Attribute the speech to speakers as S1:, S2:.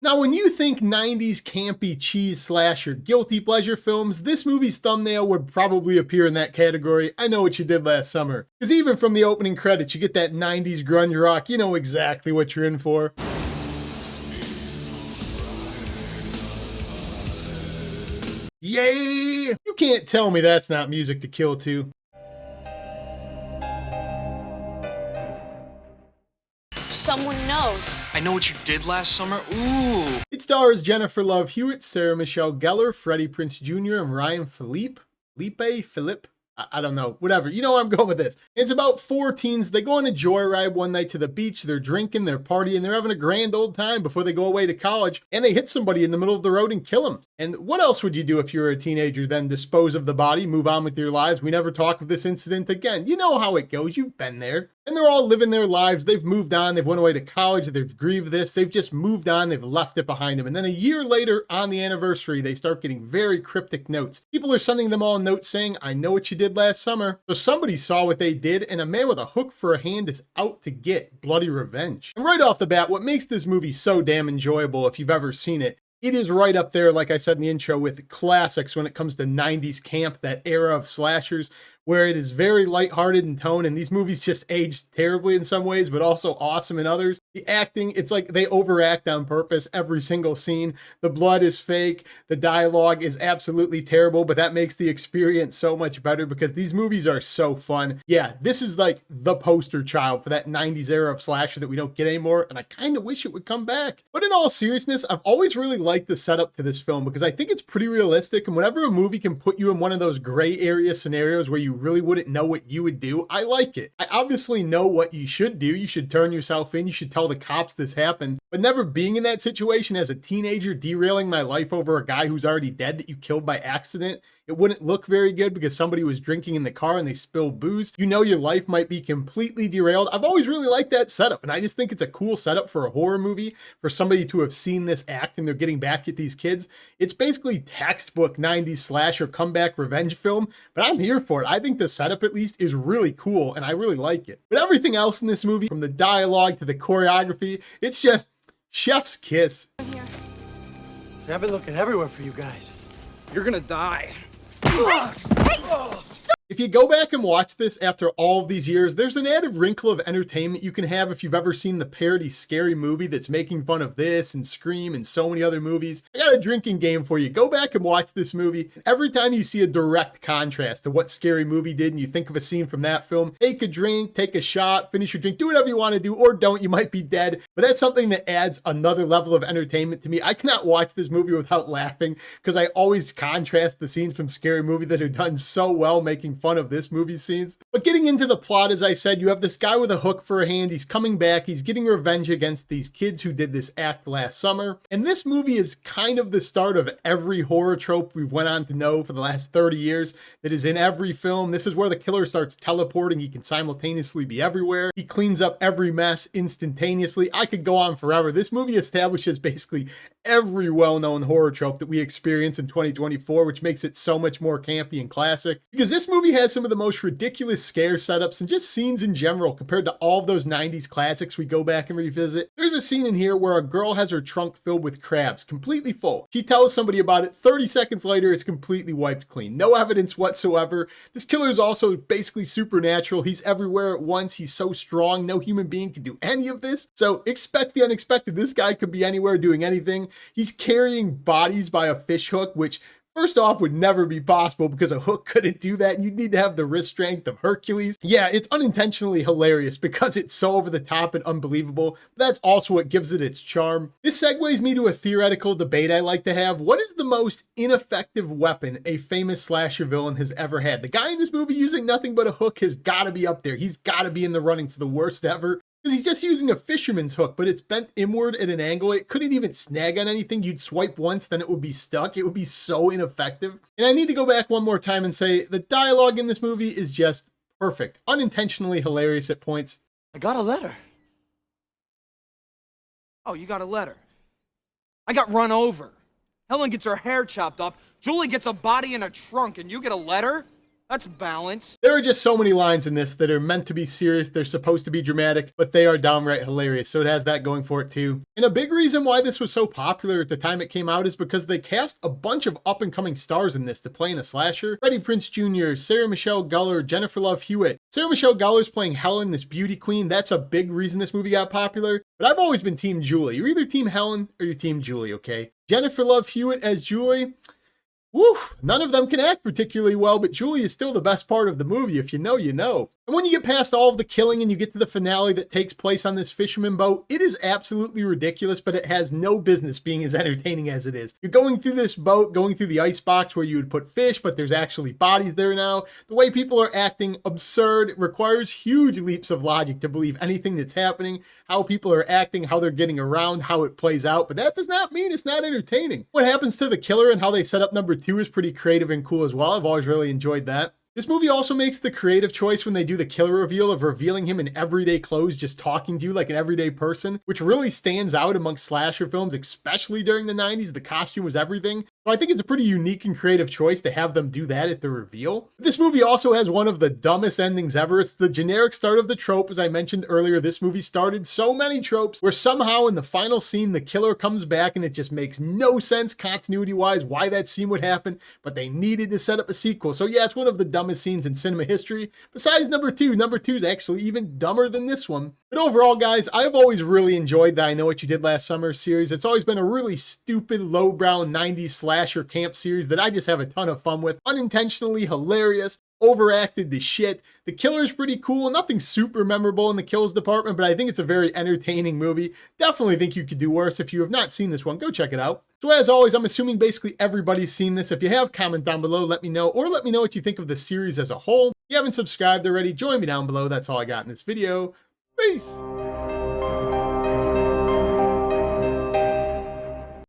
S1: Now, when you think 90s campy cheese slasher guilty pleasure films, this movie's thumbnail would probably appear in that category. I Know What You Did Last Summer. Because even from the opening credits, you get that 90s grunge rock, you know exactly what you're in for. Yay! You can't tell me that's not music to kill to.
S2: Someone knows.
S3: I Know What You Did Last Summer? Ooh.
S1: It stars Jennifer Love Hewitt, Sarah Michelle Gellar, Freddie Prinze Jr., and Ryan Phillippe. Phillippe? I don't know, whatever. You know where I'm going with this. It's about 4 teens. They go on a joyride one night to the beach. They're drinking, they're partying, they're having a grand old time before they go away to college, and they hit somebody in the middle of the road and kill them. And what else would you do if you were a teenager? Then dispose of the body, move on with your lives. We never talk of this incident again. You know how it goes. You've been there. And they're all living their lives. They've moved on. They've went away to college. They've grieved this. They've just moved on. They've left it behind them. And then a year later on the anniversary, they start getting very cryptic notes. People are sending them all notes saying, I know what you did last summer. So somebody saw what they did, and a man with a hook for a hand is out to get bloody revenge. And right off the bat, what makes this movie so damn enjoyable, if you've ever seen it, it is right up there, like I said in the intro, with classics when it comes to 90s camp, that era of slashers, where it is very lighthearted in tone, and these movies just aged terribly in some ways, but also awesome in others. The acting, it's like they overact on purpose every single scene. The blood is fake. The dialogue is absolutely terrible, but that makes the experience so much better because these movies are so fun. Yeah, this is like the poster child for that 90s era of slasher that we don't get anymore, and I kind of wish it would come back. But in all seriousness, I've always really liked the setup to this film because I think it's pretty realistic, and whenever a movie can put you in one of those gray area scenarios where you really wouldn't know what you would do, I like it. I obviously know what you should do. You should turn yourself in. You should tell the cops this happened. But never being in that situation as a teenager, derailing my life over a guy who's already dead that you killed by accident, it wouldn't look very good because somebody was drinking in the car and they spilled booze. You know your life might be completely derailed. I've always really liked that setup, and I just think it's a cool setup for a horror movie, for somebody to have seen this act and they're getting back at these kids. It's basically textbook 90s slasher comeback revenge film, but I'm here for it. I think the setup at least is really cool, and I really like it. But everything else in this movie, from the dialogue to the choreography, it's just chef's kiss.
S4: I've been looking everywhere for you guys.
S3: You're gonna die.
S1: If you go back and watch this after all of these years, there's an added wrinkle of entertainment you can have if you've ever seen the parody Scary Movie that's making fun of this and Scream and so many other movies. I got a drinking game for you. Go back and watch this movie. Every time you see a direct contrast to what Scary Movie did and you think of a scene from that film, take a drink, take a shot, finish your drink, do whatever you want to do, or don't. You might be dead. But that's something that adds another level of entertainment to me. I cannot watch this movie without laughing because I always contrast the scenes from Scary Movie that are done so well making fun of this movie scenes. But getting into the plot, as I said, you have this guy with a hook for a hand. He's coming back. He's getting revenge against these kids who did this act last summer. And this movie is kind of the start of every horror trope we've went on to know for the last 30 years that is in every film. This is where the killer starts teleporting. He can simultaneously be everywhere. He cleans up every mess instantaneously. I could go on forever. This movie establishes basically every well-known horror trope that we experience in 2024, which makes it so much more campy and classic. Because this movie has some of the most ridiculous scare setups and just scenes in general compared to all of those 90s classics we go back and revisit. There's a scene in here where a girl has her trunk filled with crabs, completely full. She tells somebody about it. 30 seconds later, it's completely wiped clean. No evidence whatsoever. This killer is also basically supernatural. He's everywhere at once. He's so strong. No human being can do any of this. So expect the unexpected. This guy could be anywhere doing anything. He's carrying bodies by a fish hook, which first off would never be possible because a hook couldn't do that. You'd need to have the wrist strength of Hercules. Yeah, it's unintentionally hilarious because it's so over the top and unbelievable. But that's also what gives it its charm. This segues me to a theoretical debate I like to have. What is the most ineffective weapon a famous slasher villain has ever had? The guy in this movie using nothing but a hook has got to be up there. He's got to be in the running for the worst ever. Because he's just using a fisherman's hook, but it's bent inward at an angle. It couldn't even snag on anything. You'd swipe once, then it would be stuck. It would be so ineffective. And I need to go back one more time and say the dialogue in this movie is just perfect. Unintentionally hilarious at points.
S4: I got a letter.
S3: Oh, you got a letter. I got run over. Helen gets her hair chopped off. Julie gets a body in a trunk, and you get a letter? That's balance.
S1: There are just so many lines in this that are meant to be serious. They're supposed to be dramatic, but they are downright hilarious. So it has that going for it too. And a big reason why this was so popular at the time it came out is because they cast a bunch of up and coming stars in this to play in a slasher. Freddie Prinze Jr., Sarah Michelle Gellar, Jennifer Love Hewitt. Sarah Michelle Gellar's playing Helen, this beauty queen. That's a big reason this movie got popular. But I've always been Team Julie. You're either Team Helen or you're Team Julie, okay? Jennifer Love Hewitt as Julie. Woo, none of them can act particularly well, but Julie is still the best part of the movie. If you know, you know. And when you get past all of the killing and you get to the finale that takes place on this fisherman boat, it is absolutely ridiculous, but it has no business being as entertaining as it is. You're going through this boat, going through the ice box where you would put fish, but there's actually bodies there now. The way people are acting, absurd. It requires huge leaps of logic to believe anything that's happening, how people are acting, how they're getting around, how it plays out, but that does not mean it's not entertaining. What happens to the killer and how they set up number 2 is pretty creative and cool as well. I've always really enjoyed that. This movie also makes the creative choice when they do the killer reveal of revealing him in everyday clothes, just talking to you like an everyday person, which really stands out amongst slasher films, especially during the 90s. The costume was everything. So I think it's a pretty unique and creative choice to have them do that at the reveal. This movie also has one of the dumbest endings ever. It's the generic start of the trope. As I mentioned earlier, this movie started so many tropes where somehow in the final scene, the killer comes back and it just makes no sense continuity-wise why that scene would happen, but they needed to set up a sequel. So yeah, it's one of the dumbest scenes in cinema history. Besides number 2, number 2 is actually even dumber than this one. But overall, guys, I've always really enjoyed the I Know What You Did Last Summer series. It's always been a really stupid, lowbrow 90s slasher camp series that I just have a ton of fun with. Unintentionally hilarious, overacted to shit. The killer's pretty cool, nothing super memorable in the kills department, but I think it's a very entertaining movie. Definitely think you could do worse. If you have not seen this one, go check it out. So as always, I'm assuming basically everybody's seen this. If you have, comment down below, let me know, or let me know what you think of the series as a whole. If you haven't subscribed already, join me down below. That's all I got in this video. Peace!